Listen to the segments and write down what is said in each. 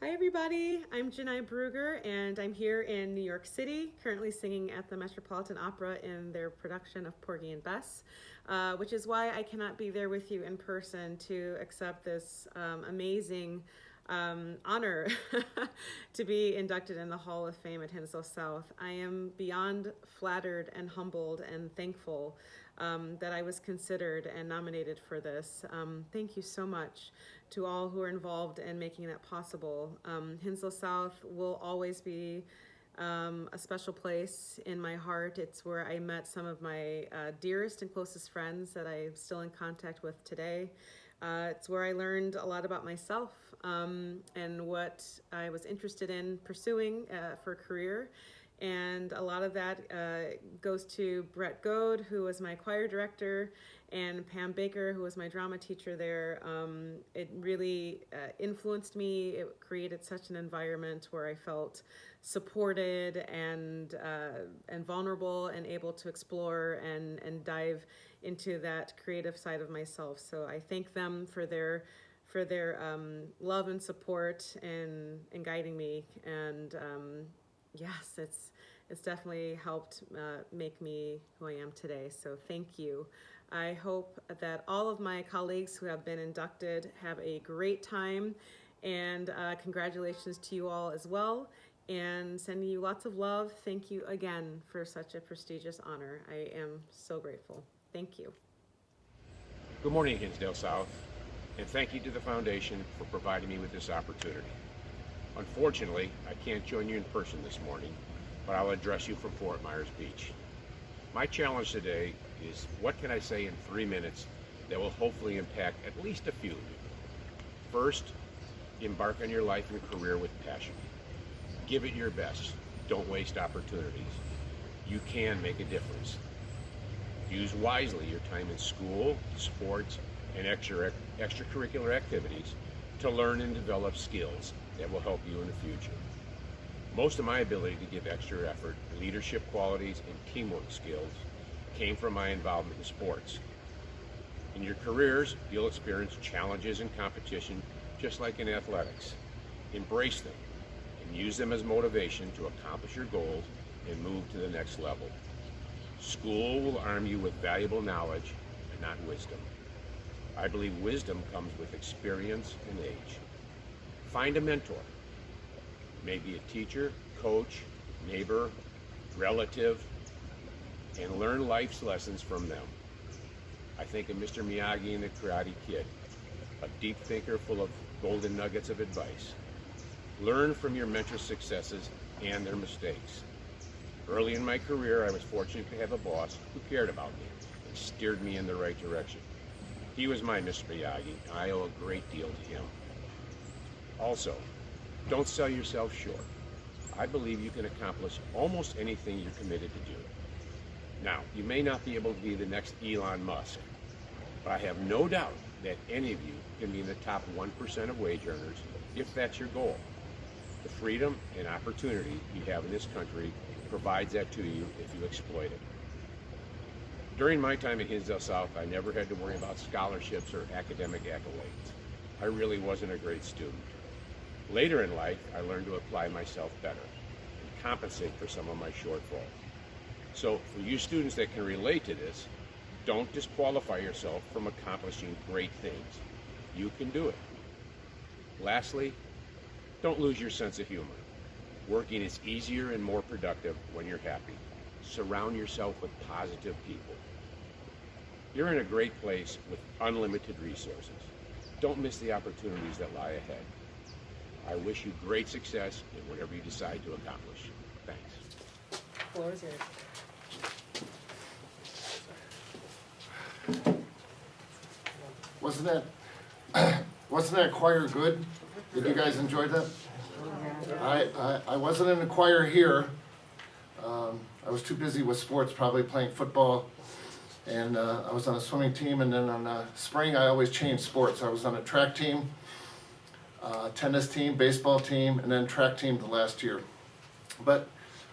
Hi everybody, I'm Janai Brugger and I'm here in New York City, currently singing at the Metropolitan Opera in their production of Porgy and Bess, which is why I cannot be there with you in person to accept this amazing honor to be inducted in the Hall of Fame at Hinsdale South. I am beyond flattered and humbled and thankful that I was considered and nominated for this. Thank you so much to all who are involved in making that possible. Hinsdale South will always be a special place in my heart. It's where I met some of my dearest and closest friends that I'm still in contact with today. It's where I learned a lot about myself and what I was interested in pursuing for a career. And a lot of that goes to Brett Goad, who was my choir director, and Pam Baker, who was my drama teacher there. It really influenced me. It created such an environment where I felt supported and vulnerable and able to explore and dive into that creative side of myself. So I thank them for their love and support and guiding me. And yes, it's definitely helped make me who I am today. So thank you. I hope that all of my colleagues who have been inducted have a great time, and congratulations to you all as well, and sending you lots of love. Thank you again for such a prestigious honor. I am so grateful. Thank you. Good morning, Hinsdale South, and thank you to the Foundation for providing me with this opportunity. Unfortunately, I can't join you in person this morning, but I'll address you from Fort Myers Beach. My challenge today is, what can I say in 3 minutes that will hopefully impact at least a few of you? First, embark on your life and career with passion. Give it your best. Don't waste opportunities. You can make a difference. Use wisely your time in school, sports, and extracurricular activities to learn and develop skills that will help you in the future. Most of my ability to give extra effort, leadership qualities, and teamwork skills came from my involvement in sports. In your careers, you'll experience challenges and competition just like in athletics. Embrace them and use them as motivation to accomplish your goals and move to the next level. School will arm you with valuable knowledge and not wisdom. I believe wisdom comes with experience and age. Find a mentor, maybe a teacher, coach, neighbor, relative, and learn life's lessons from them. I think of Mr. Miyagi and the Karate Kid, a deep thinker full of golden nuggets of advice. Learn from your mentor's successes and their mistakes. Early in my career, I was fortunate to have a boss who cared about me and steered me in the right direction. He was my Mr. Miyagi, and I owe a great deal to him. Also, don't sell yourself short. I believe you can accomplish almost anything you're committed to do. Now, you may not be able to be the next Elon Musk, but I have no doubt that any of you can be in the top 1% of wage earners if that's your goal. The freedom and opportunity you have in this country provides that to you if you exploit it. During my time at Hinsdale South, I never had to worry about scholarships or academic accolades. I really wasn't a great student. Later in life, I learned to apply myself better and compensate for some of my shortfalls. So for you students that can relate to this, don't disqualify yourself from accomplishing great things. You can do it. Lastly, don't lose your sense of humor. Working is easier and more productive when you're happy. Surround yourself with positive people. You're in a great place with unlimited resources. Don't miss the opportunities that lie ahead. I wish you great success in whatever you decide to accomplish. Thanks. Floor is yours. Wasn't that choir good? Did you guys enjoy that? I wasn't in the choir here. I was too busy with sports, probably playing football, and I was on a swimming team, and then on the spring I always changed sports. I was on a track team, tennis team, baseball team, and then track team the last year. But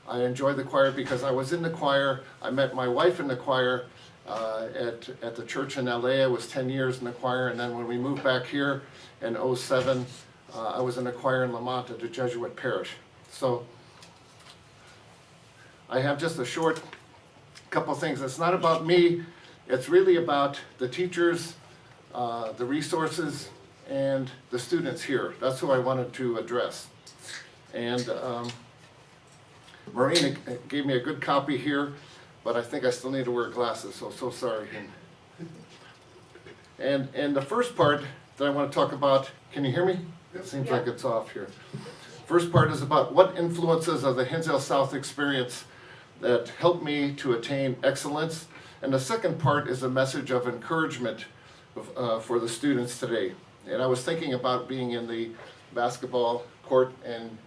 I enjoyed the choir because I was in the choir. I met my wife in the choir at the church in LA. I was 10 years in the choir, and then when we moved back here in '07, I was in a choir in Lamont at a Jesuit parish. So I have just a short couple things. It's not about me, it's really about the teachers, the resources, and the students here. That's who I wanted to address. And Marina gave me a good copy here, but I think I still need to wear glasses, so sorry. And the first part that I want to talk about, can you hear me? It seems like it's off here. First part is about what influences of the Hinsdale South experience that helped me to attain excellence. And the second part is a message of encouragement for the students today. And I was thinking about being in the basketball court and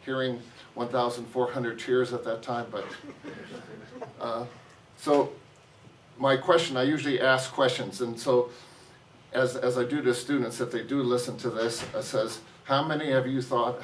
hearing 1,400 cheers at that time, but so my question, I usually ask questions, and so as I do to students, if they do listen to this, it says, how many have you thought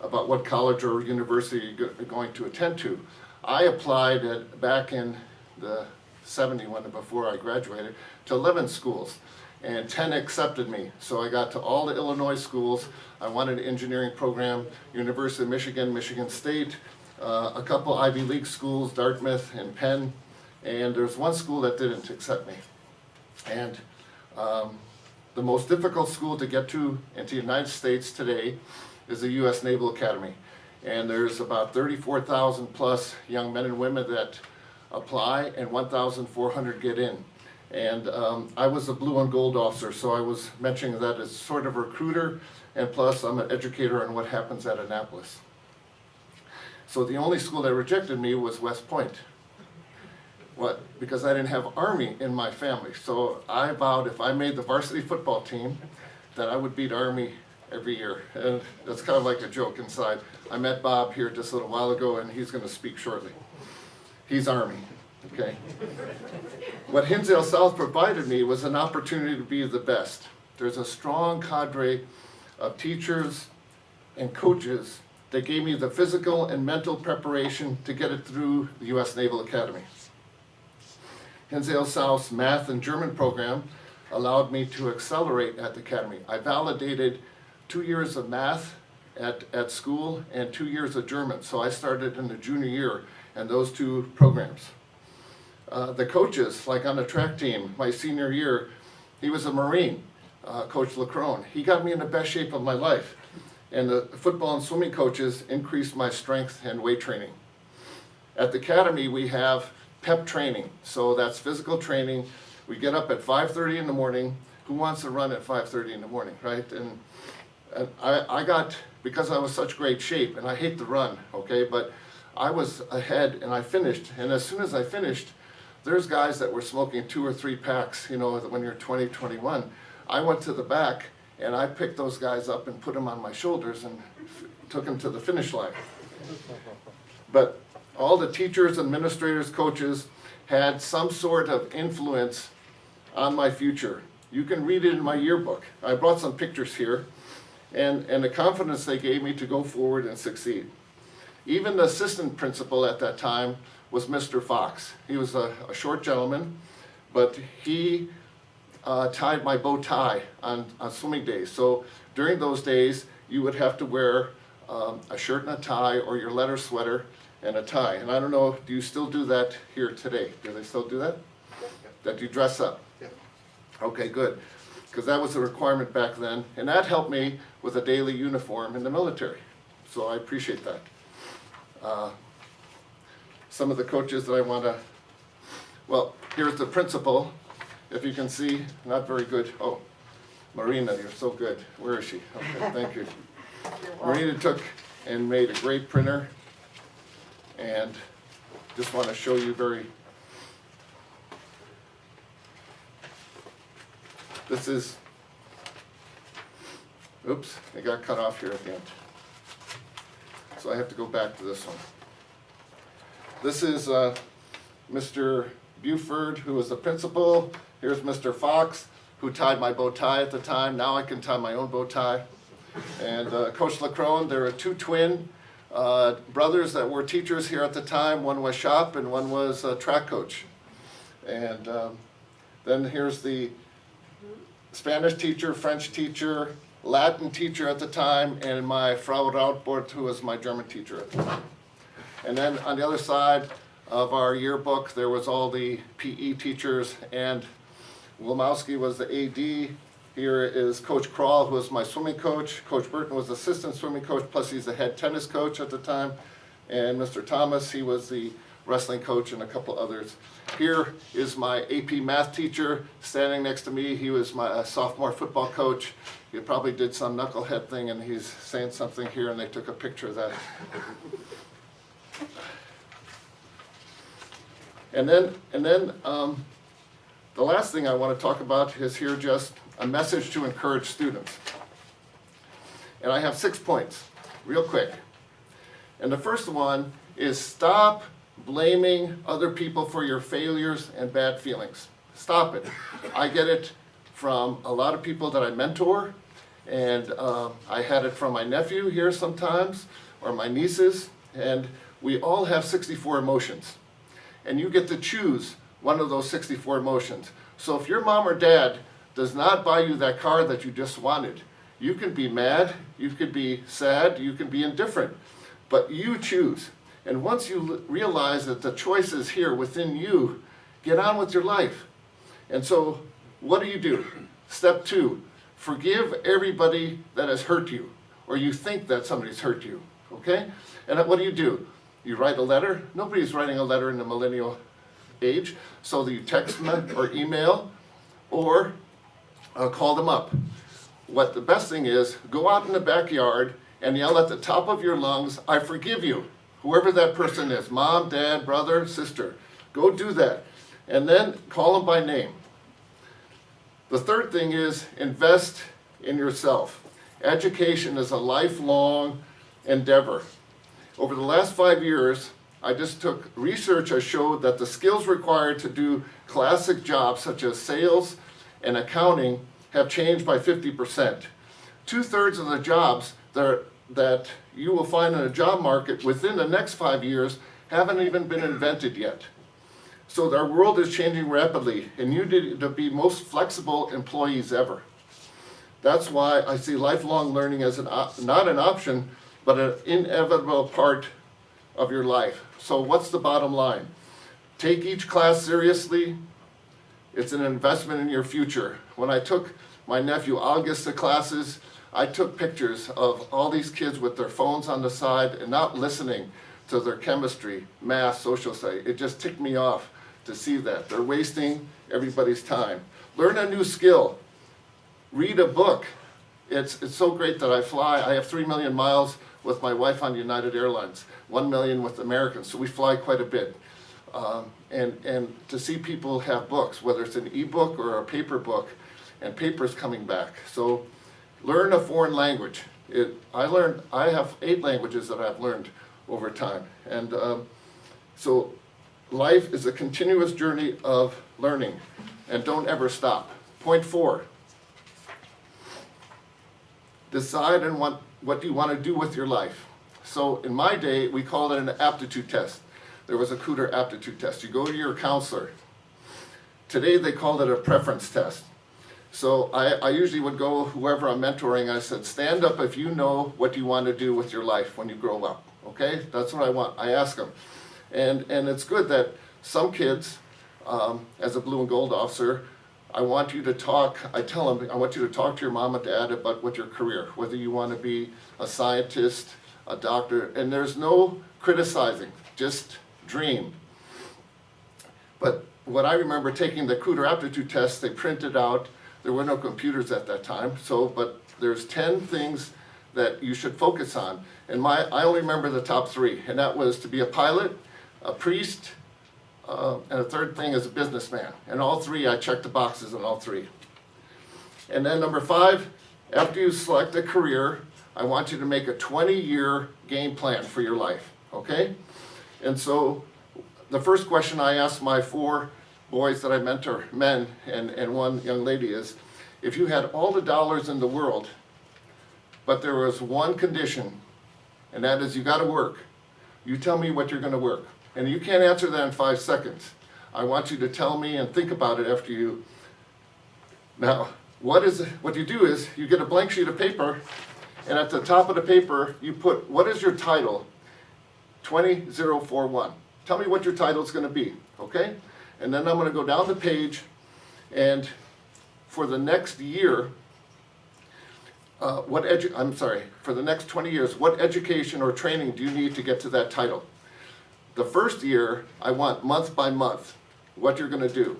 about what college or university you're going to attend to? I applied back in the 71, before I graduated, to 11 schools, and 10 accepted me. So I got to all the Illinois schools. I wanted an engineering program, University of Michigan, Michigan State, a couple Ivy League schools, Dartmouth and Penn, and there's one school that didn't accept me. And the most difficult school to get to into the United States today is the U.S. Naval Academy. And there's about 34,000 plus young men and women that apply, and 1,400 get in. And I was a blue and gold officer, so I was mentioning that as sort of a recruiter, and plus I'm an educator on what happens at Annapolis. So the only school that rejected me was West Point. What? Because I didn't have Army in my family. So I vowed if I made the varsity football team, that I would beat Army every year. And that's kind of like a joke inside. I met Bob here just a little while ago, and he's going to speak shortly. He's Army, okay? What Hinsdale South provided me was an opportunity to be the best. There's a strong cadre of teachers and coaches that gave me the physical and mental preparation to get it through the U.S. Naval Academy. Hinsdale South's math and German program allowed me to accelerate at the academy. I validated 2 years of math at school and 2 years of German. So I started in the junior year in those two programs. The coaches, like on the track team, my senior year, he was a Marine, Coach Lacrone. He got me in the best shape of my life. And the football and swimming coaches increased my strength and weight training. At the academy, we have PEP training. So that's physical training. We get up at 5:30 in the morning. Who wants to run at 5:30 in the morning, right? And I got, because I was such great shape, and I hate to run, okay, but I was ahead and I finished. And as soon as I finished, there's guys that were smoking 2 or 3 packs, you know, when you're 20, 21. I went to the back and I picked those guys up and put them on my shoulders and took them to the finish line. But all the teachers, administrators, coaches had some sort of influence on my future. You can read it in my yearbook. I brought some pictures here, and the confidence they gave me to go forward and succeed. Even the assistant principal at that time was Mr. Fox. He was a short gentleman, but he tied my bow tie on swimming days. So during those days, you would have to wear a shirt and a tie, or your leather sweater and a tie. And I don't know, do you still do that here today? Do they still do that? That you dress up? Okay, good. Because that was a requirement back then. And that helped me with a daily uniform in the military. So I appreciate that. Some of the coaches that I want to, well, here's the principal. If you can see, not very good. Oh, Marina, you're so good. Where is she? Okay, thank you. Marina took and made a great printer. And just want to show you this is, oops, it got cut off here at the end. So I have to go back to this one. This is Mr. Buford, who was the principal. Here's Mr. Fox, who tied my bow tie at the time. Now I can tie my own bow tie. And Coach Lacrone, there are 2 twin brothers that were teachers here at the time. One was shop and one was a track coach. And then here's the Spanish teacher, French teacher, Latin teacher at the time, and my Frau Rautbord, who was my German teacher at the time. And then on the other side of our yearbook, there was all the PE teachers, and Wilmowski was the AD. Here is Coach Kroll, who was my swimming coach. Coach Burton was the assistant swimming coach, plus he's the head tennis coach at the time. And Mr. Thomas, he was the wrestling coach, and a couple others. Here is my AP math teacher standing next to me. He was my sophomore football coach. He probably did some knucklehead thing, and he's saying something here, and they took a picture of that. And then the last thing I want to talk about is here just a message to encourage students. And I have 6 points, real quick. And the first one is stop blaming other people for your failures and bad feelings. Stop it. I get it from a lot of people that I mentor, and I had it from my nephew here sometimes, or my nieces, and we all have 64 emotions. And you get to choose one of those 64 emotions. So if your mom or dad does not buy you that car that you just wanted, you can be mad, you could be sad, you can be indifferent, but you choose. And once you realize that the choice is here within you, get on with your life. And so what do? Step 2, forgive everybody that has hurt you, or you think that somebody's hurt you, okay? And what do? You write a letter. Nobody's writing a letter in the millennial age, so you text them or email, or call them up. What the best thing is, go out in the backyard and yell at the top of your lungs, I forgive you. Whoever that person is, mom, dad, brother, sister. Go do that. And then call them by name. The third thing is invest in yourself. Education is a lifelong endeavor. Over the last 5 years, I just took research that showed that the skills required to do classic jobs such as sales and accounting have changed by 50%. 2/3 of the jobs that you will find in a job market within the next 5 years haven't even been invented yet. So our world is changing rapidly, and you need to be most flexible employees ever. That's why I see lifelong learning as not an option, but an inevitable part of your life. So what's the bottom line? Take each class seriously. It's an investment in your future. When I took my nephew August to classes, I took pictures of all these kids with their phones on the side and not listening to their chemistry, math, social studies. It just ticked me off to see that. They're wasting everybody's time. Learn a new skill. Read a book. It's so great that I fly. I have 3 million miles with my wife on United Airlines, 1 million with Americans, so we fly quite a bit. And to see people have books, whether it's an ebook or a paper book, and paper's coming back. So learn a foreign language. I have 8 languages that I've learned over time. And so life is a continuous journey of learning, and don't ever stop. Point 4, decide on what you want to do with your life. So in my day, we called it an aptitude test. There was a Cooter aptitude test. You go to your counselor. Today they called it a preference test. So I usually would go, whoever I'm mentoring, I said, stand up if you know what you want to do with your life when you grow up, okay? That's what I want. I ask them. And it's good that some kids, as a blue and gold officer, I want you to talk, I tell them, I want you to talk to your mom and dad about what your career, whether you want to be a scientist, a doctor, and there's no criticizing, just dream. But what I remember taking the Cooter aptitude test, they printed out, there were no computers at that time, but there's 10 things that you should focus on. And I only remember the top 3, and that was to be a pilot, a priest, and a third thing is a businessman. And all 3, I checked the boxes on all 3. And then number 5, after you select a career, I want you to make a 20-year game plan for your life, okay? And so the first question I ask my 4 boys that I mentor, men, and 1 young lady is, if you had all the dollars in the world, but there was one condition, and that is you got to work, you tell me what you're going to work. And you can't answer that in 5 seconds. I want you to tell me and think about it after you. Now, what you do is you get a blank sheet of paper, and at the top of the paper you put, what is your title? 20041. Tell me what your title is going to be, okay? And then I'm going to go down the page, and for the next year, for the next 20 years, what education or training do you need to get to that title? The first year, I want month by month what you're going to do.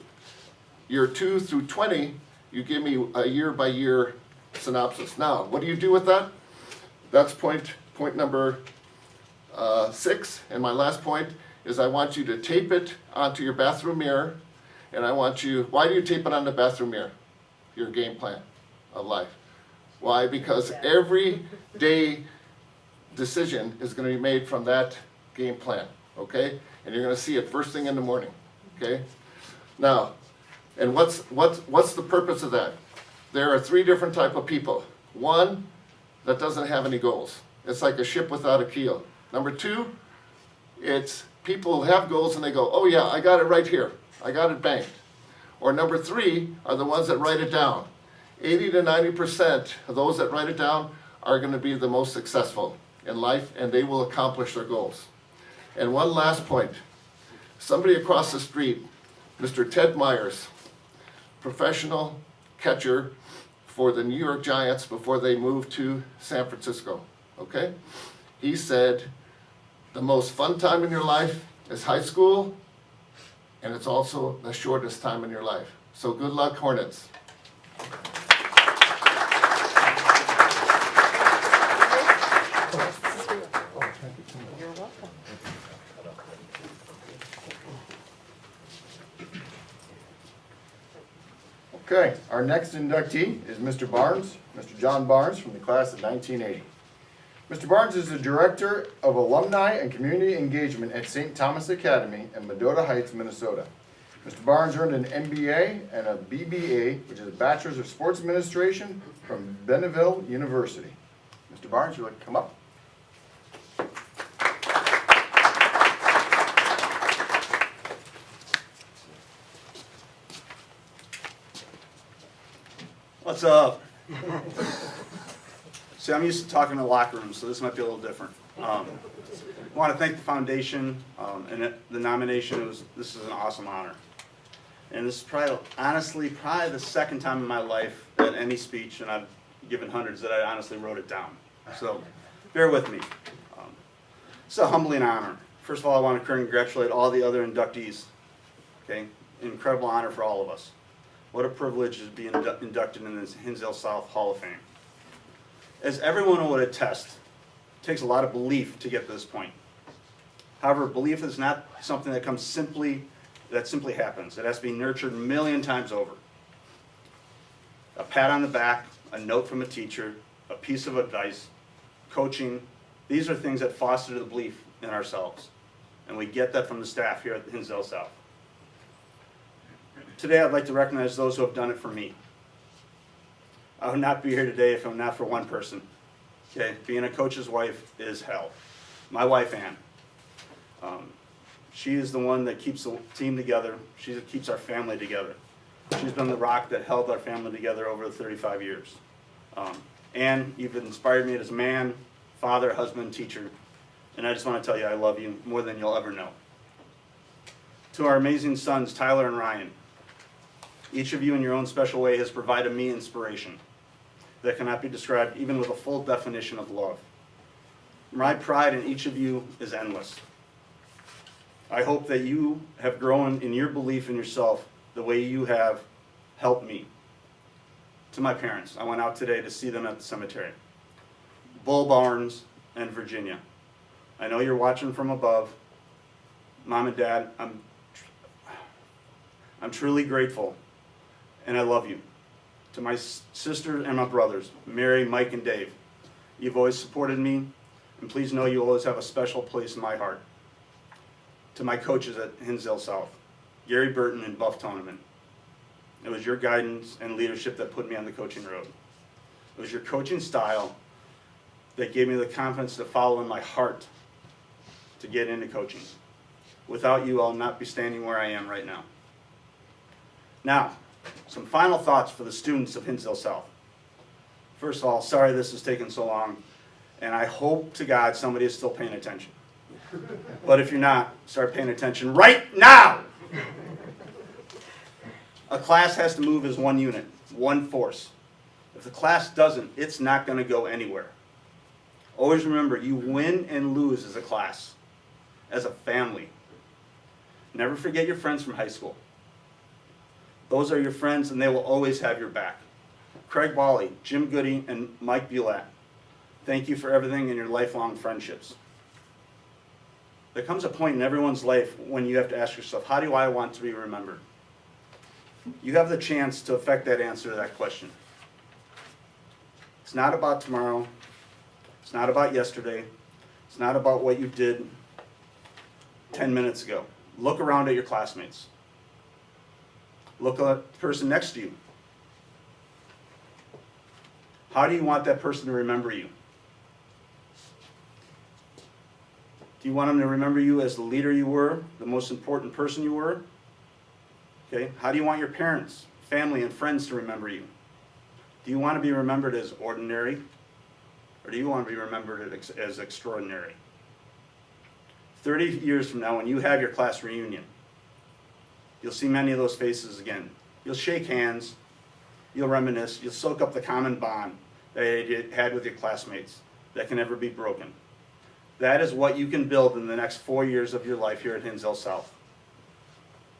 Year 2 through 20, you give me a year by year synopsis. Now, what do you do with that? That's point number 6, and my last point is I want you to tape it onto your bathroom mirror, and I want you, why do you tape it on the bathroom mirror? Your game plan of life. Why? Because every day decision is going to be made from that game plan, okay? And you're going to see it first thing in the morning, okay? Now, and what's the purpose of that? There are 3 different type of people. One that doesn't have any goals. It's like a ship without a keel. Number 2, it's people who have goals and they go, oh yeah, I got it right here. I got it banked. Or number 3 are the ones that write it down. 80 to 90% of those that write it down are going to be the most successful in life, and they will accomplish their goals. And one last point. Somebody across the street, Mr. Ted Myers, professional catcher for the New York Giants before they moved to San Francisco, okay? He said, the most fun time in your life is high school, and it's also the shortest time in your life. So good luck, Hornets. You're welcome. Okay, our next inductee is Mr. Barnes, Mr. John Barnes from the class of 1980. Mr. Barnes is the Director of Alumni and Community Engagement at St. Thomas Academy in Mendota Heights, Minnesota. Mr. Barnes earned an MBA and a BBA, which is a Bachelor's of Sports Administration from Bonneville University. Mr. Barnes, would you like to come up? What's up? See, I'm used to talking in the locker room, so this might be a little different. I want to thank the foundation and the nomination. This is an awesome honor. And this is probably the second time in my life at any speech, and I've given hundreds, that I honestly wrote it down. So bear with me. It's a humbling honor. First of all, I want to congratulate all the other inductees. Okay, incredible honor for all of us. What a privilege to be inducted in this Hinsdale South Hall of Fame. As everyone would attest, it takes a lot of belief to get to this point. However, belief is not something that simply happens. It has to be nurtured a million times over. A pat on the back, a note from a teacher, a piece of advice, coaching, these are things that foster the belief in ourselves. And we get that from the staff here at the Hinsdale South. Today I'd like to recognize those who have done it for me. I would not be here today if I'm not for one person. Okay, being a coach's wife is hell. My wife, Ann. She is the one that keeps the team together. She keeps our family together. She's been the rock that held our family together over the 35 years. Ann, you've inspired me as a man, father, husband, teacher, and I just want to tell you I love you more than you'll ever know. To our amazing sons, Tyler and Ryan, each of you in your own special way has provided me inspiration that cannot be described even with a full definition of love. My pride in each of you is endless. I hope that you have grown in your belief in yourself the way you have helped me. To my parents, I went out today to see them at the cemetery. Bull Barnes and Virginia. I know you're watching from above. Mom and Dad, I'm truly grateful, and I love you. To my sisters and my brothers, Mary, Mike, and Dave, you've always supported me, and please know you always have a special place in my heart. To my coaches at Hinsdale South, Gary Burton and Buff Toneman, it was your guidance and leadership that put me on the coaching road. It was your coaching style that gave me the confidence to follow in my heart to get into coaching. Without you, I'll not be standing where I am right now. Now, Some final thoughts for the students of Hinsdale South. First of all, sorry this has taken so long, and I hope to God somebody is still paying attention. But if you're not, start paying attention right now! A class has to move as one unit, one force. If the class doesn't, it's not going to go anywhere. Always remember, you win and lose as a class, as a family. Never forget your friends from high school. Those are your friends, and they will always have your back. Craig Wally, Jim Goody, and Mike Bulat, thank you for everything and your lifelong friendships. There comes a point in everyone's life when you have to ask yourself, how do I want to be remembered? You have the chance to affect that answer to that question. It's not about tomorrow. It's not about yesterday. It's not about what you did 10 minutes ago. Look around at your classmates. Look at the person next to you. How do you want that person to remember you? Do you want them to remember you as the leader you were, the most important person you were? Okay. How do you want your parents, family, and friends to remember you? Do you want to be remembered as ordinary, or do you want to be remembered as extraordinary? 30 years from now, when you have your class reunion, you'll see many of those faces again. You'll shake hands, you'll reminisce, you'll soak up the common bond that you had with your classmates that can never be broken. That is what you can build in the next 4 years of your life here at Hinsdale South.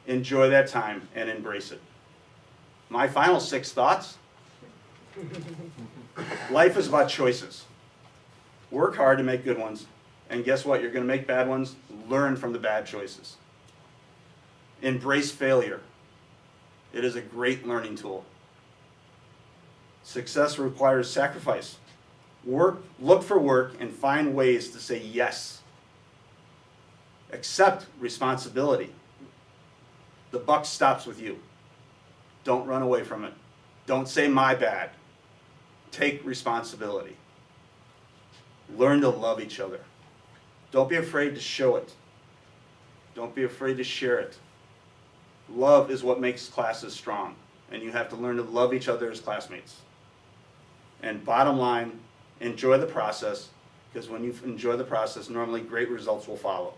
Enjoy that time and embrace it. My final 6 thoughts. Life is about choices. Work hard to make good ones, and guess what? You're going to make bad ones. Learn from the bad choices. Embrace failure. It is a great learning tool. Success requires sacrifice. Look for work and find ways to say yes. Accept responsibility. The buck stops with you. Don't run away from it. Don't say my bad. Take responsibility. Learn to love each other. Don't be afraid to show it. Don't be afraid to share it. Love is what makes classes strong, and you have to learn to love each other as classmates. And bottom line, enjoy the process, because when you enjoy the process, normally great results will follow.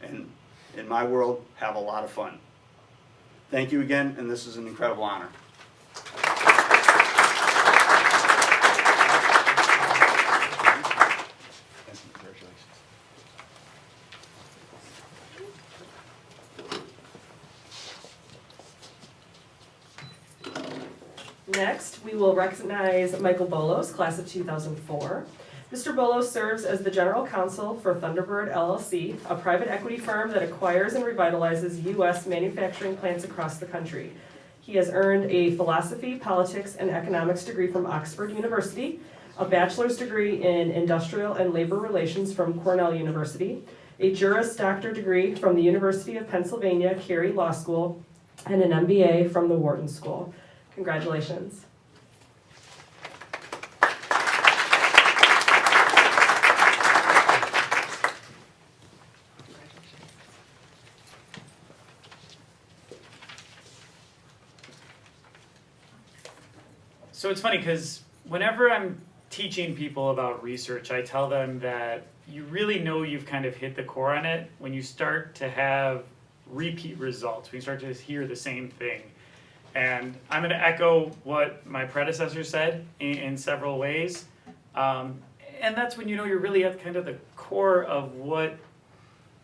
And in my world, have a lot of fun. Thank you again, and this is an incredible honor. Next, we will recognize Michael Bolos, class of 2004. Mr. Bolos serves as the general counsel for Thunderbird LLC, a private equity firm that acquires and revitalizes U.S. manufacturing plants across the country. He has earned a philosophy, politics, and economics degree from Oxford University, a bachelor's degree in industrial and labor relations from Cornell University, a Juris Doctor degree from the University of Pennsylvania Carey Law School, and an MBA from the Wharton School. Congratulations. So it's funny because whenever I'm teaching people about research, I tell them that you really know you've kind of hit the core on it when you start to have repeat results, when you start to hear the same thing. And I'm going to echo what my predecessor said in several ways. And that's when you know you're really at kind of the core of what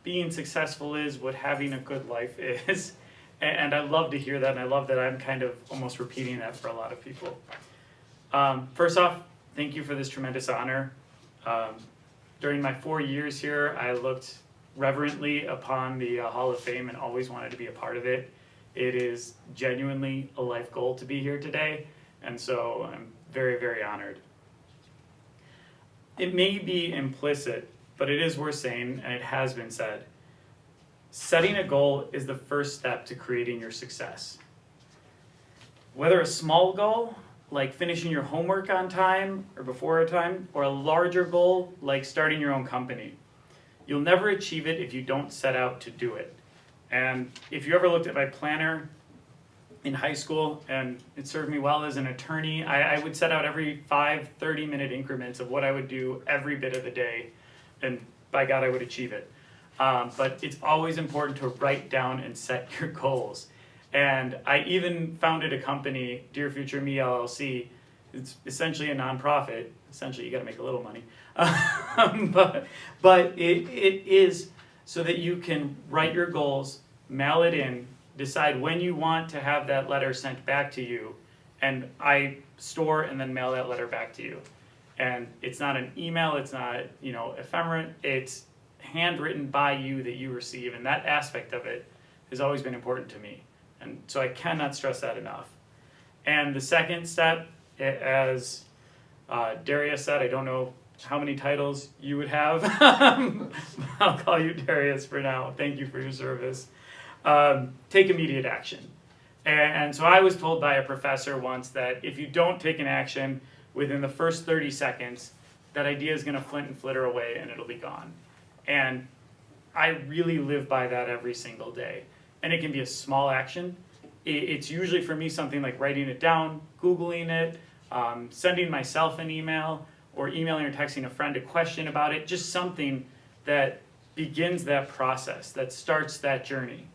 being successful is, what having a good life is. And I love to hear that, and I love that I'm kind of almost repeating that for a lot of people. First off, thank you for this tremendous honor. During my 4 years here, I looked reverently upon the Hall of Fame and always wanted to be a part of it. It is genuinely a life goal to be here today, and so I'm very, very honored. It may be implicit, but it is worth saying, and it has been said. Setting a goal is the first step to creating your success. Whether a small goal, like finishing your homework on time or before a time, or a larger goal, like starting your own company, you'll never achieve it if you don't set out to do it. And if you ever looked at my planner, in high school, and it served me well as an attorney. I would set out every 5 30-minute increments of what I would do every bit of the day, and by God, I would achieve it. But it's always important to write down and set your goals. And I even founded a company, Dear Future Me LLC. It's essentially a nonprofit. Essentially, you got to make a little money. But it is so that you can write your goals, mail it in, decide when you want to have that letter sent back to you, and I store and then mail that letter back to you. And it's not an email, it's not, ephemeral, it's handwritten by you that you receive, and that aspect of it has always been important to me. And so I cannot stress that enough. And the second step, as Darius said, I don't know how many titles you would have. I'll call you Darius for now. Thank you for your service. Take immediate action. And so I was told by a professor once that if you don't take an action within the first 30 seconds, that idea is going to flint and flitter away and it'll be gone. And I really live by that every single day. And it can be a small action. It's usually for me something like writing it down, Googling it, sending myself an email, or emailing or texting a friend a question about it, just something that begins that process, that starts that journey.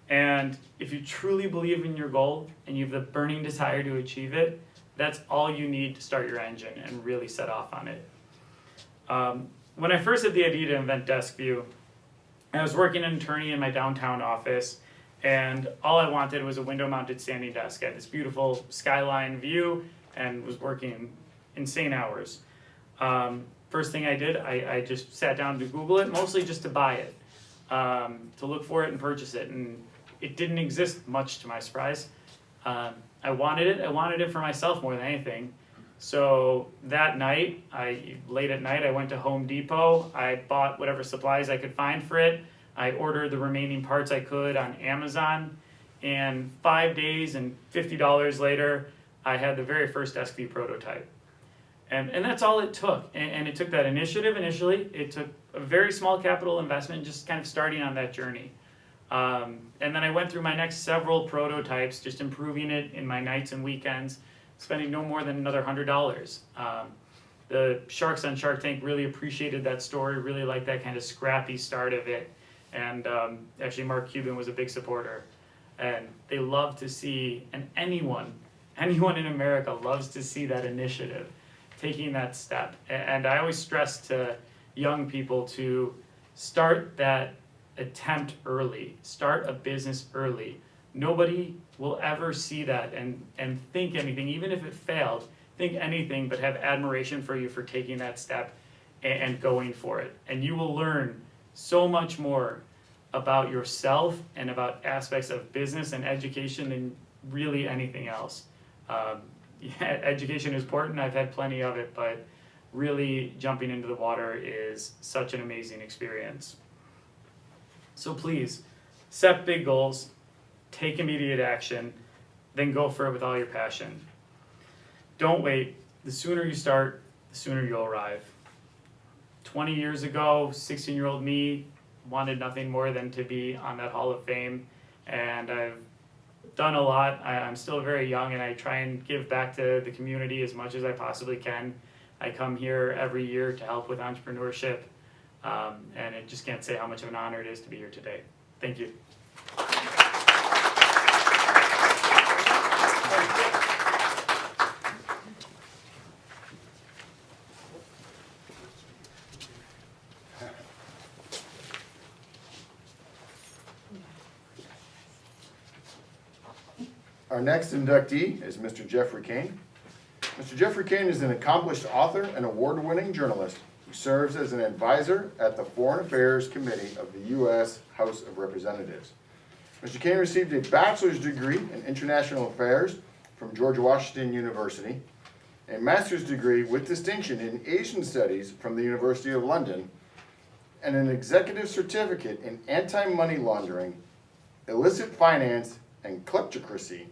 And if you truly believe in your goal and you have the burning desire to achieve it, that's all you need to start your engine and really set off on it. When I first had the idea to invent Desk View, I was working an attorney in my downtown office, and all I wanted was a window-mounted standing desk. I had this beautiful skyline view and was working insane hours. First thing I did, I just sat down to Google it, mostly just to buy it, to look for it and purchase it. And it didn't exist, much to my surprise. I wanted it for myself more than anything. So that night, late at night, I went to Home Depot. I bought whatever supplies I could find for it. I ordered the remaining parts I could on Amazon. And 5 days and $50 later, I had the very first Desk View prototype. And that's all it took. And it took that initiative initially. It took a very small capital investment, just kind of starting on that journey. And then I went through my next several prototypes, just improving it in my nights and weekends, spending no more than another $100. The Sharks on Shark Tank really appreciated that story, really liked that kind of scrappy start of it. And actually Mark Cuban was a big supporter. And they love to see, and anyone in America loves to see that initiative, taking that step. And I always stress to young people to start that attempt early, start a business early. Nobody will ever see that and think anything, even if it failed, think anything but have admiration for you for taking that step and going for it. And you will learn so much more about yourself and about aspects of business and education than really anything else. Education is important, I've had plenty of it, but really jumping into the water is such an amazing experience. So please, set big goals, take immediate action, then go for it with all your passion. Don't wait. The sooner you start, the sooner you'll arrive. 20 years ago, 16-year-old me wanted nothing more than to be on that Hall of Fame, and I've done a lot. I'm still very young, and I try and give back to the community as much as I possibly can. I come here every year to help with entrepreneurship, and I just can't say how much of an honor it is to be here today. Thank you. Our next inductee is Mr. Jeffrey Kane. Mr. Jeffrey Kane is an accomplished author and award-winning journalist who serves as an advisor at the Foreign Affairs Committee of the U.S. House of Representatives. Mr. Kane received a bachelor's degree in international affairs from George Washington University, a master's degree with distinction in Asian studies from the University of London, and an executive certificate in anti-money laundering, illicit finance, and kleptocracy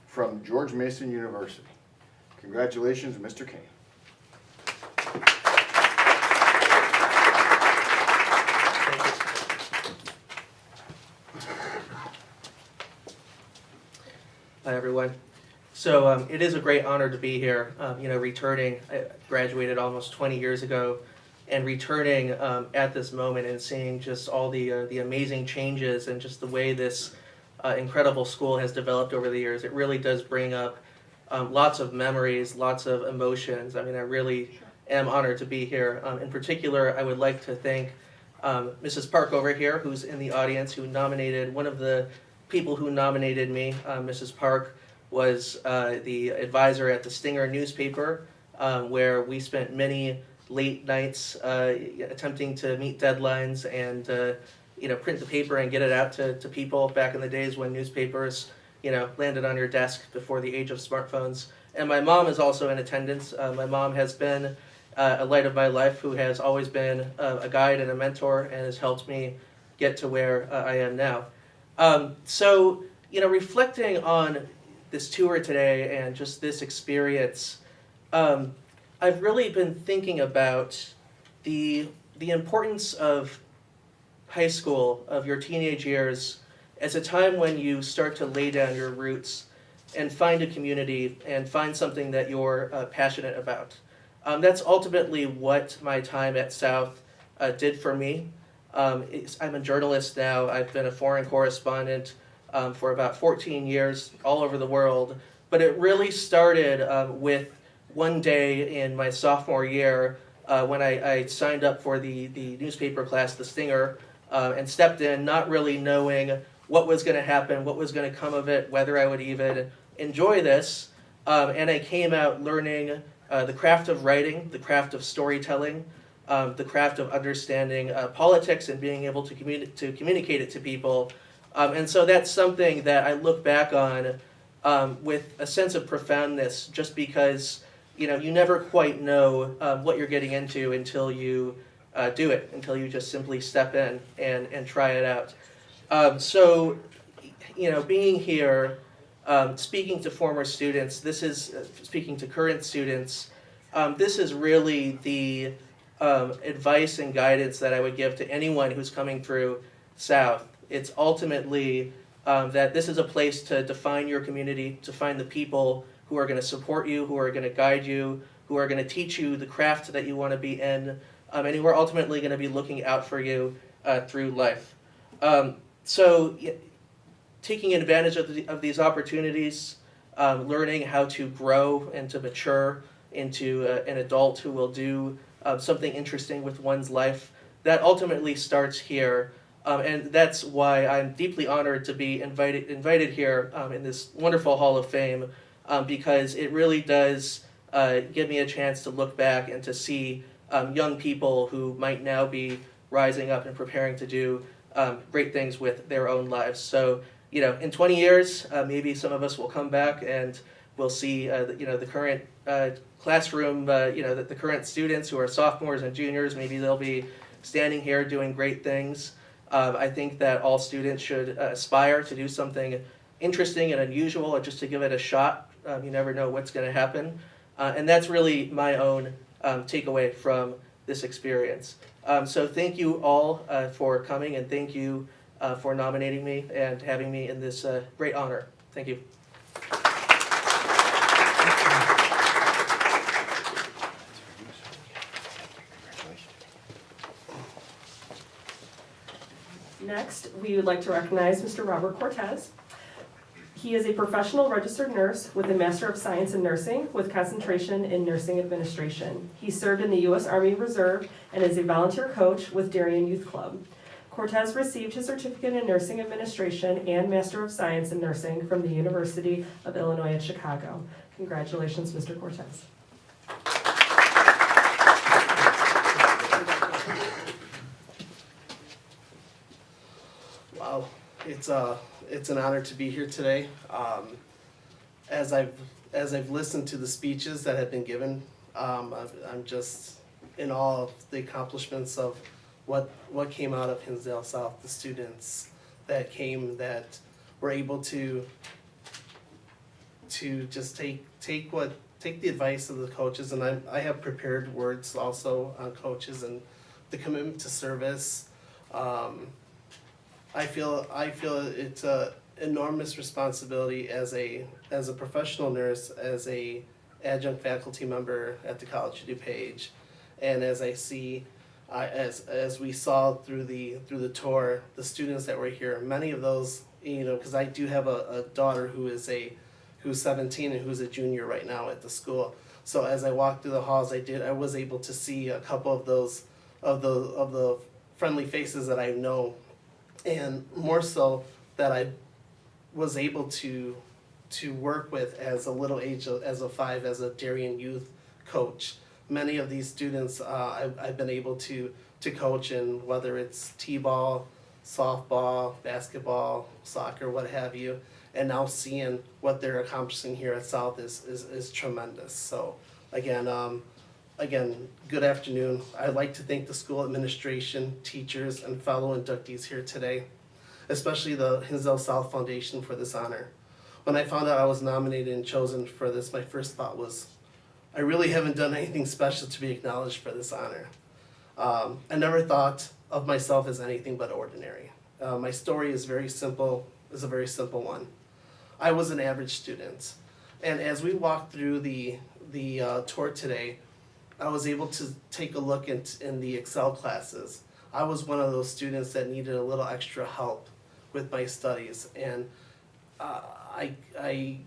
from George Mason University. Congratulations, Mr. Kane. everyone. So it is a great honor to be here. Returning, I graduated almost 20 years ago, and returning at this moment and seeing just all the amazing changes and just the way this incredible school has developed over the years. It really does bring up lots of memories, lots of emotions. I mean, I really am honored to be here. In particular, I would like to thank Mrs. Park over here, who's in the audience, who nominated, one of the people who nominated me. Mrs. Park was the advisor at the Stinger newspaper, where we spent many late nights attempting to meet deadlines and print the paper and get it out to people back in the days when newspapers landed on your desk before the age of smartphones. And my mom is also in attendance. My mom has been a light of my life, who has always been a guide and a mentor and has helped me get to where I am now. Reflecting on this tour today and just this experience, I've really been thinking about the importance of high school, of your teenage years, as a time when you start to lay down your roots and find a community and find something that you're passionate about. That's ultimately what my time at South did for me. I'm a journalist now. I've been a foreign correspondent for about 14 years all over the world. But it really started with one day in my sophomore year when I signed up for the newspaper class, the Stinger, and stepped in not really knowing what was going to happen, what was going to come of it, whether I would even enjoy this. And I came out learning the craft of writing, the craft of storytelling, the craft of understanding politics and being able to communicate it to people. And so that's something that I look back on with a sense of profoundness, just because you never quite know what you're getting into until you do it, until you just simply step in and try it out. Being here, speaking to former students, this is speaking to current students, this is really the advice and guidance that I would give to anyone who's coming through South. It's ultimately that this is a place to define your community, to find the people who are going to support you, who are going to guide you, who are going to teach you the craft that you want to be in, and who are ultimately going to be looking out for you through life. Taking advantage of these opportunities, learning how to grow and to mature into an adult who will do something interesting with one's life, that ultimately starts here. And that's why I'm deeply honored to be invited here in this wonderful Hall of Fame, because it really does give me a chance to look back and to see young people who might now be rising up and preparing to do great things with their own lives. So, in 20 years, maybe some of us will come back and we'll see, the current classroom, the current students who are sophomores and juniors, maybe they'll be standing here doing great things. I think that all students should aspire to do something interesting and unusual, or just to give it a shot. You never know what's going to happen. And that's really my own takeaway from this experience. So thank you all for coming, and thank you for nominating me and having me in this great honor. Thank you. Next, we would like to recognize Mr. Robert Cortez. He is a professional registered nurse with a Master of Science in Nursing with concentration in Nursing Administration. He served in the U.S. Army Reserve and is a volunteer coach with Darien Youth Club. Cortez received his certificate in Nursing Administration and Master of Science in Nursing from the University of Illinois at Chicago. Congratulations, Mr. Cortez. Wow, it's an honor to be here today. As I've listened to the speeches that have been given, I'm just in awe of the accomplishments of what came out of Hinsdale South. The students that came, that were able to just take the advice of the coaches, and I have prepared words also on coaches and the commitment to service. I feel it's enormous responsibility as a professional nurse, as a adjunct faculty member at the College of DuPage, and as I see, as we saw through the tour, the students that were here, many of those, because I do have a daughter who's 17 and who's a junior right now at the school. So as I walked through the halls, I was able to see a couple of those of the friendly faces that I know, and more so that I was able to work with as a little age, as a Darien youth coach. Many of these students I've been able to coach in, whether it's t-ball, softball, basketball, soccer, what have you, and now seeing what they're accomplishing here at South is tremendous. So again, good afternoon. I'd like to thank the school administration, teachers, and fellow inductees here today, especially the Hinsdale South Foundation for this honor. When I found out I was nominated and chosen for this, my first thought was, I really haven't done anything special to be acknowledged for this honor. I never thought of myself as anything but ordinary. My story is a very simple one. I was an average student, and as we walked through the tour today, I was able to take a look in the Excel classes. I was one of those students that needed a little extra help with my studies, and I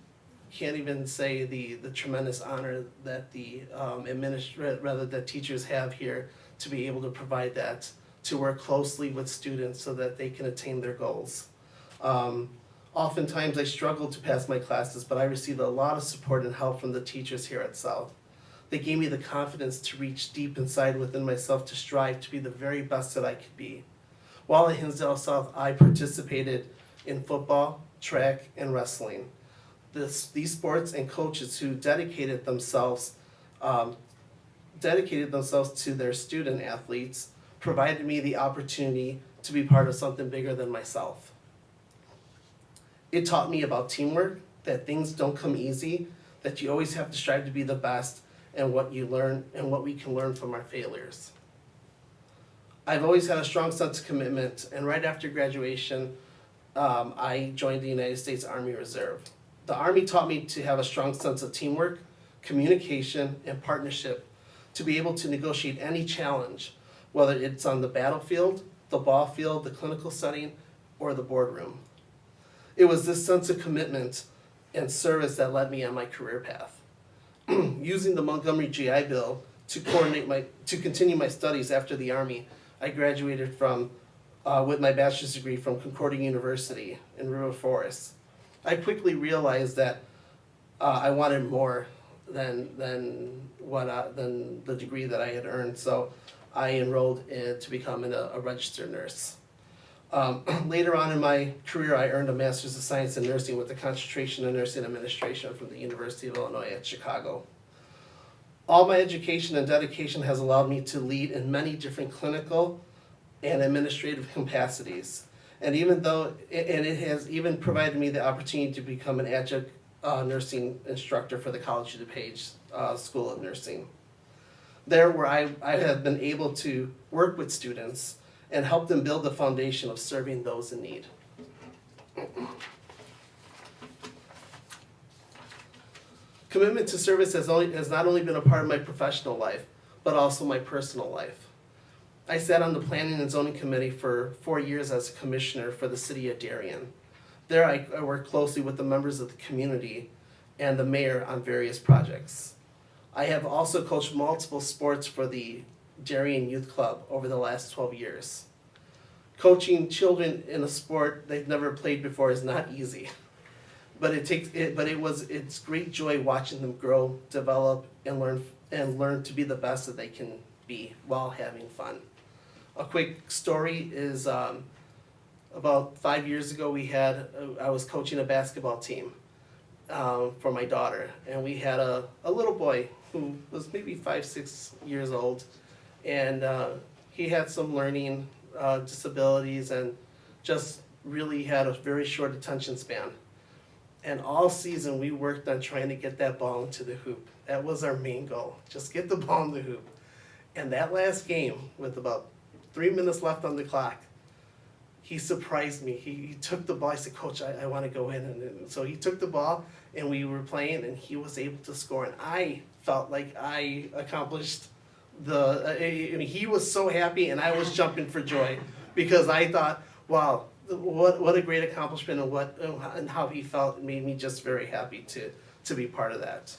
can't even say the tremendous honor that the that teachers have here to be able to provide that, to work closely with students so that they can attain their goals. Oftentimes I struggled to pass my classes, but I received a lot of support and help from the teachers here at South. They gave me the confidence to reach deep inside within myself to strive to be the very best that I could be. While at Hinsdale South, I participated in football, track, and wrestling. These sports and coaches who dedicated themselves to their student athletes provided me the opportunity to be part of something bigger than myself. It taught me about teamwork, that things don't come easy, that you always have to strive to be the best, and what you learn and what we can learn from our failures. I've always had a strong sense of commitment, and right after graduation, I joined the United States Army Reserve. The Army taught me to have a strong sense of teamwork, communication, and partnership to be able to negotiate any challenge, whether it's on the battlefield, the ball field, the clinical setting, or the boardroom. It was this sense of commitment and service that led me on my career path. Using the Montgomery GI Bill to continue my studies after the Army, I graduated with my bachelor's degree from Concordia University in River Forest. I quickly realized that I wanted more than the degree that I had earned, so I enrolled to become a registered nurse. Later on in my career, I earned a Master's of Science in Nursing with a concentration in Nursing Administration from the University of Illinois at Chicago. All my education and dedication has allowed me to lead in many different clinical and administrative capacities. And it has even provided me the opportunity to become an adjunct nursing instructor for the College of DuPage School of Nursing. There where I have been able to work with students and help them build the foundation of serving those in need. Commitment to service has not only been a part of my professional life, but also my personal life. I sat on the Planning and Zoning Committee for 4 years as a commissioner for the city of Darien. There I worked closely with the members of the community and the mayor on various projects. I have also coached multiple sports for the Darien Youth Club over the last 12 years. Coaching children in a sport they've never played before is not easy, but it's great joy watching them grow, develop, and learn to be the best that they can be while having fun. A quick story is about 5 years ago I was coaching a basketball team for my daughter, and we had a little boy who was maybe 5-6 years old, and he had some learning disabilities and just really had a very short attention span. And all season we worked on trying to get that ball into the hoop. That was our main goal, just get the ball in the hoop. And that last game, with about 3 minutes left on the clock, he surprised me. He took the ball. I said, Coach, I want to go in. And so he took the ball, and we were playing, and he was able to score. And I felt like I accomplished he was so happy, and I was jumping for joy because I thought, wow, what a great accomplishment, and how he felt. It made me just very happy to be part of that.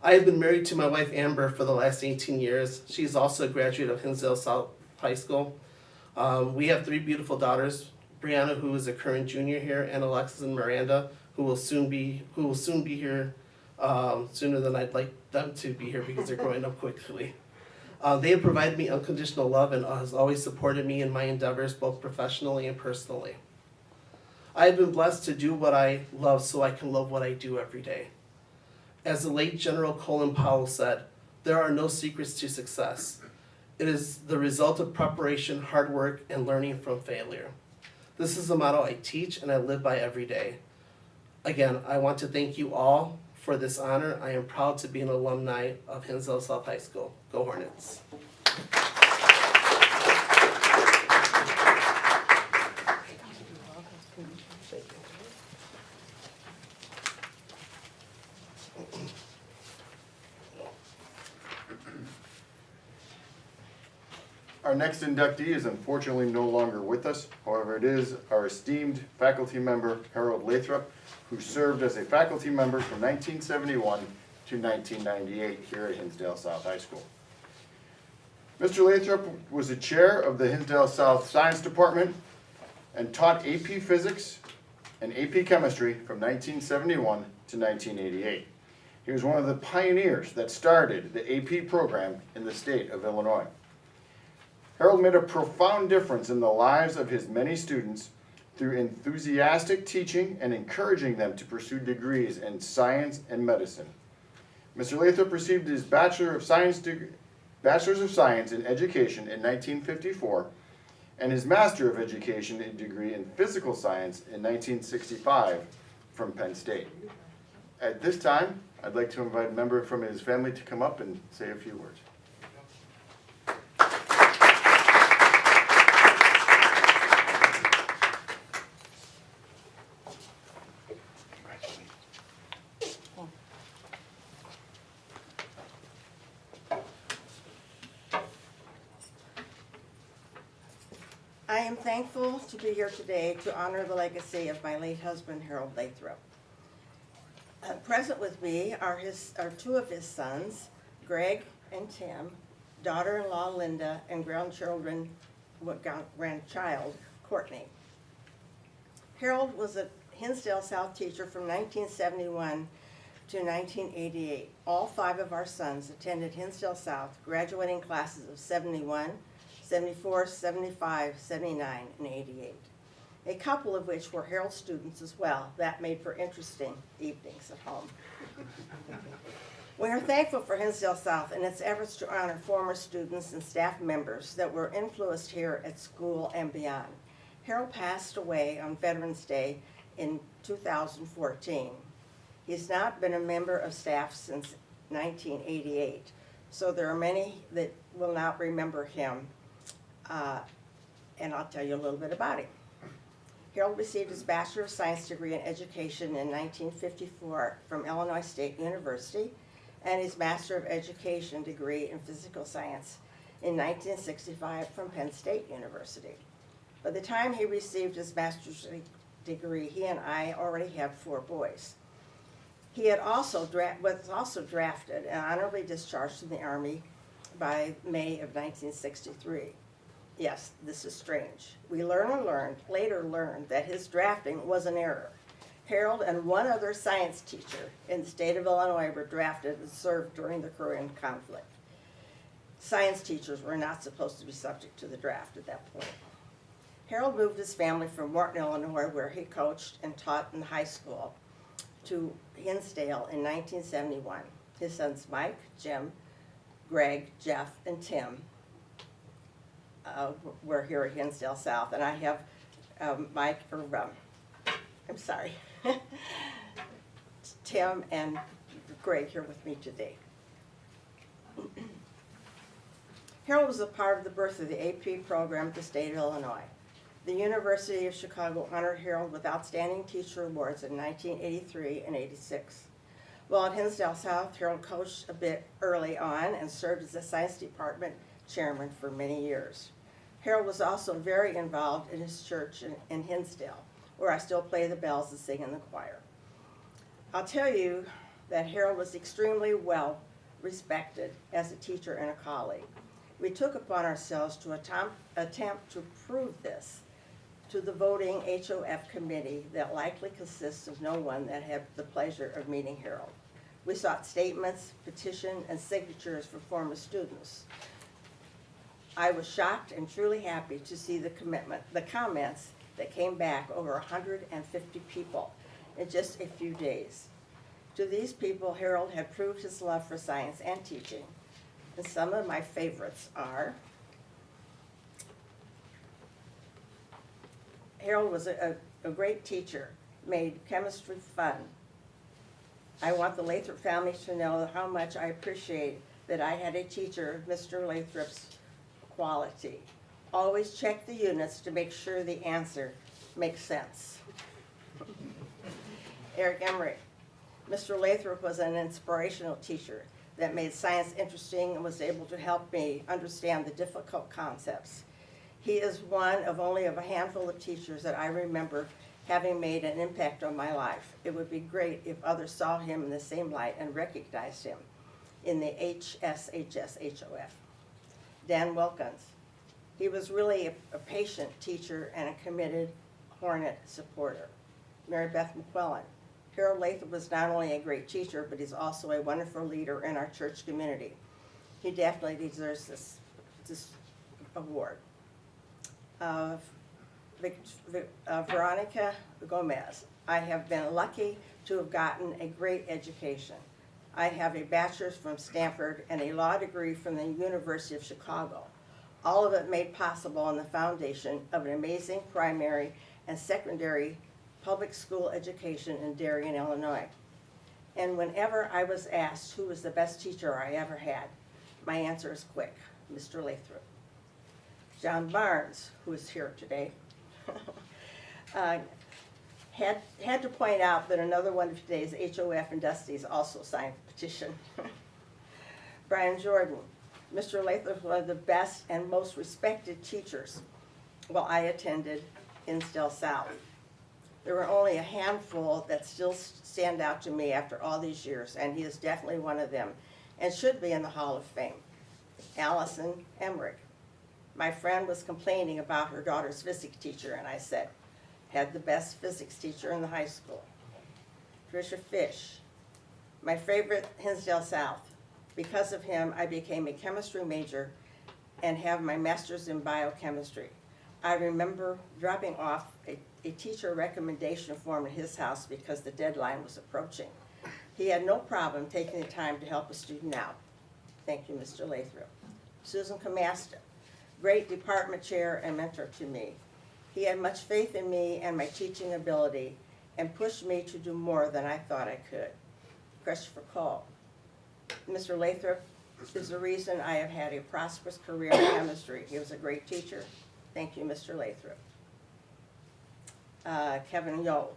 I have been married to my wife Amber for the last 18 years. She's also a graduate of Hinsdale South High School. We have 3 beautiful daughters, Brianna, who is a current junior here, and Alexis and Miranda, who will soon be here sooner than I'd like them to be here because they're growing up quickly. They have provided me unconditional love and has always supported me in my endeavors, both professionally and personally. I have been blessed to do what I love so I can love what I do every day. As the late General Colin Powell said, there are no secrets to success. It is the result of preparation, hard work, and learning from failure. This is the motto I teach and I live by every day. Again, I want to thank you all for this honor. I am proud to be an alumni of Hinsdale South High School. Go Hornets. Our next inductee is unfortunately no longer with us. However, it is our esteemed faculty member, Harold Lathrop, who served as a faculty member from 1971 to 1998 here at Hinsdale South High School. Mr. Lathrop was the chair of the Hinsdale South Science Department and taught AP Physics and AP Chemistry from 1971 to 1988. He was one of the pioneers that started the AP program in the state of Illinois. Harold made a profound difference in the lives of his many students through enthusiastic teaching and encouraging them to pursue degrees in science and medicine. Mr. Lathrop received his Bachelor's of Science in Education in 1954 and his Master of Education degree in Physical Science in 1965 from Penn State. At this time, I'd like to invite a member from his family to come up and say a few words. I am thankful to be here today to honor the legacy of my late husband, Harold Lathrop. Present with me are 2 of his sons, Greg and Tim, daughter-in-law Linda, and grandchild Courtney. Harold was a Hinsdale South teacher from 1971 to 1988. All 5 of our sons attended Hinsdale South, graduating classes of 71, 74, 75, 79, and 88. A couple of which were Harold students as well. That made for interesting evenings at home. We are thankful for Hinsdale South and its efforts to honor former students and staff members that were influenced here at school and beyond. Harold passed away on Veterans Day in 2014. He's not been a member of staff since 1988, so there are many that will not remember him. And I'll tell you a little bit about him. Harold received his Bachelor of Science degree in Education in 1954 from Illinois State University and his Master of Education degree in Physical Science in 1965 from Penn State University. By the time he received his master's degree, he and I already had 4 boys. He had was also drafted and honorably discharged from the Army by May of 1963. Yes, this is strange. We later learned that his drafting was an error. Harold and 1 other science teacher in the state of Illinois were drafted and served during the Korean conflict. Science teachers were not supposed to be subject to the draft at that point. Harold moved his family from Morton, Illinois, where he coached and taught in high school, to Hinsdale in 1971. His sons Mike, Jim, Greg, Jeff, and Tim were here at Hinsdale South, and I have Tim and Greg here with me today. Harold was a part of the birth of the AP program at the state of Illinois. The University of Chicago honored Harold with Outstanding Teacher Awards in 1983 and 86. While at Hinsdale South, Harold coached a bit early on and served as the science department chairman for many years. Harold was also very involved in his church in Hinsdale, where I still play the bells and sing in the choir. I'll tell you that Harold was extremely well respected as a teacher and a colleague. We took upon ourselves to attempt to prove this to the voting HOF committee that likely consists of no one that had the pleasure of meeting Harold. We sought statements, petition, and signatures for former students. I was shocked and truly happy to see the comments that came back, over 150 people in just a few days. To these people, Harold had proved his love for science and teaching. And some of my favorites are, Harold was a great teacher, made chemistry fun. I want the Lathrop family to know how much I appreciate that I had a teacher, Mr. Lathrop's quality. Always check the units to make sure the answer makes sense. Eric Emmerich. Mr. Lathrop was an inspirational teacher that made science interesting and was able to help me understand the difficult concepts. He is one of only a handful of teachers that I remember having made an impact on my life. It would be great if others saw him in the same light and recognized him in the HSHS-HOF. Dan Wilkins. He was really a patient teacher and a committed Hornet supporter. Mary Beth McQuillan. Harold Lathrop was not only a great teacher, but he's also a wonderful leader in our church community. He definitely deserves this award. Veronica Gomez. I have been lucky to have gotten a great education. I have a bachelor's from Stanford and a law degree from the University of Chicago. All of it made possible on the foundation of an amazing primary and secondary public school education in Darien, Illinois. And whenever I was asked who was the best teacher I ever had, my answer is quick, Mr. Lathrop. John Barnes, who is here today, had to point out that another one of today's HOF inductees also signed the petition. Brian Jordan. Mr. Lathrop was one of the best and most respected teachers while I attended Hinsdale South. There were only a handful that still stand out to me after all these years, and he is definitely one of them and should be in the Hall of Fame. Allison Emmerich. My friend was complaining about her daughter's physics teacher, and I said, had the best physics teacher in the high school. Tricia Fish. My favorite Hinsdale South. Because of him, I became a chemistry major and have my master's in biochemistry. I remember dropping off a teacher recommendation form at his house because the deadline was approaching. He had no problem taking the time to help a student out. Thank you, Mr. Lathrop. Susan Camasta, great department chair and mentor to me. He had much faith in me and my teaching ability and pushed me to do more than I thought I could. Christopher Cole. Mr. Lathrop is the reason I have had a prosperous career in chemistry. He was a great teacher. Thank you, Mr. Lathrop. Kevin Yo.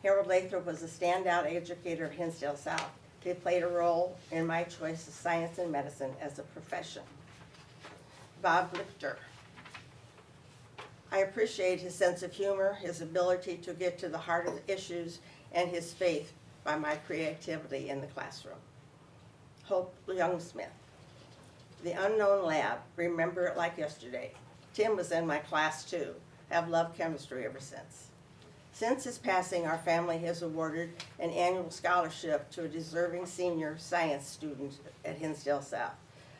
Harold Lathrop was a standout educator at Hinsdale South. He played a role in my choice of science and medicine as a profession. Bob Lichter. I appreciate his sense of humor, his ability to get to the heart of the issues, and his faith by my creativity in the classroom. Hope Youngsmith. The Unknown Lab, remember it like yesterday. Tim was in my class too. Have loved chemistry ever since. Since his passing, our family has awarded an annual scholarship to a deserving senior science student at Hinsdale South.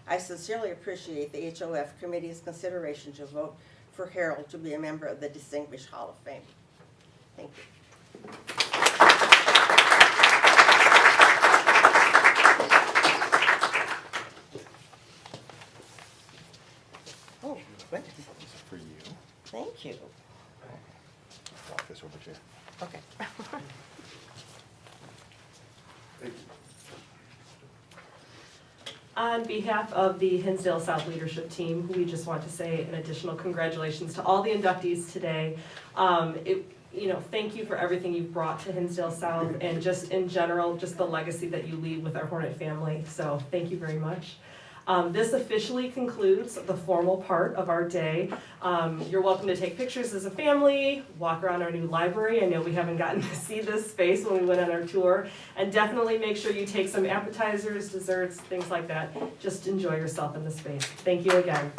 I sincerely appreciate the HOF committee's consideration to vote for Harold to be a member of the Distinguished Hall of Fame. Thank you. Oh, great. This is for you. Thank you. Walk this over to you. Okay. Thank On behalf of the Hinsdale South leadership team, we just want to say an additional congratulations to all the inductees today. Thank you for everything you've brought to Hinsdale South and just in general, just the legacy that you leave with our Hornet family. So thank you very much. This officially concludes the formal part of our day. You're welcome to take pictures as a family, walk around our new library. I know we haven't gotten to see this space when we went on our tour. And definitely make sure you take some appetizers, desserts, things like that. Just enjoy yourself in the space. Thank you again.